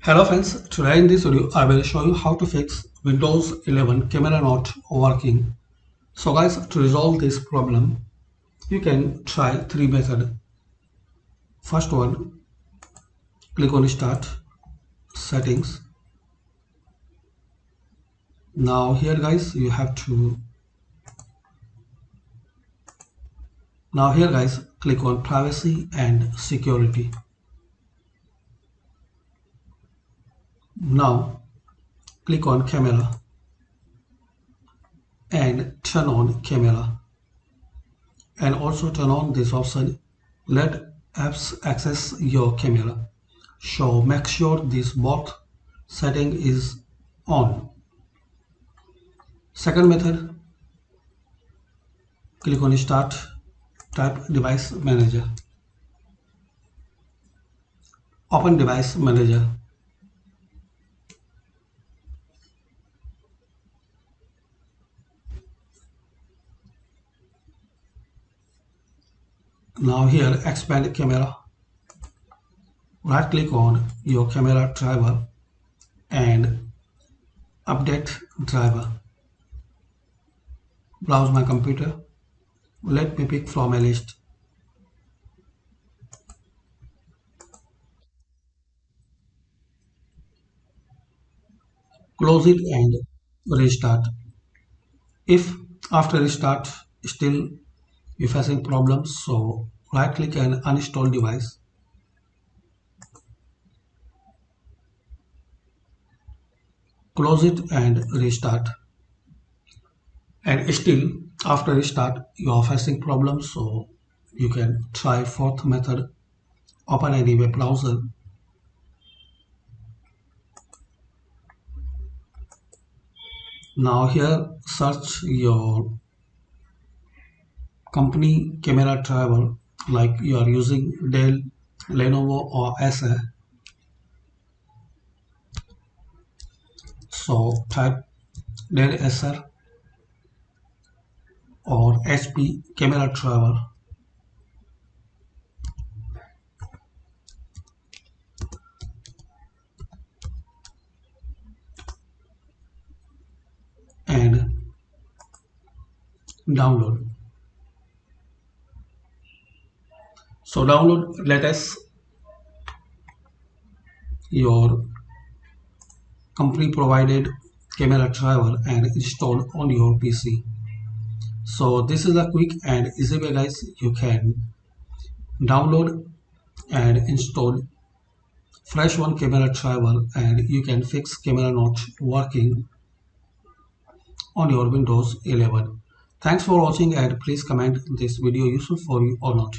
Hello friends, today in this video I will show you how to fix Windows 11 camera not working. So guys, to resolve this problem you can try three methods. First one, click on start, settings. Now here guys click on privacy and security. Now click on camera and turn on camera, and also turn on this option, let apps access your camera. So make sure this both setting is on. Second method, click on start, type device manager, open device manager. Now here expand camera, right click on your camera driver and update driver. Browse my computer, let me pick from a list. Close it and restart. If after restart still you're facing problems, so right click and uninstall device. Close it and restart. And still after restart you are facing problems, so you can try fourth method, open any web browser. Now here search your company camera driver, like you are using Dell, Lenovo or Acer. So type Dell, Acer or HP camera driver. And download. So download latest your company provided camera driver and install on your PC. So this is a quick and easy way guys, you can download and install fresh one camera driver and you can fix camera not working on your Windows 11. Thanks for watching and please comment this video useful for you or not.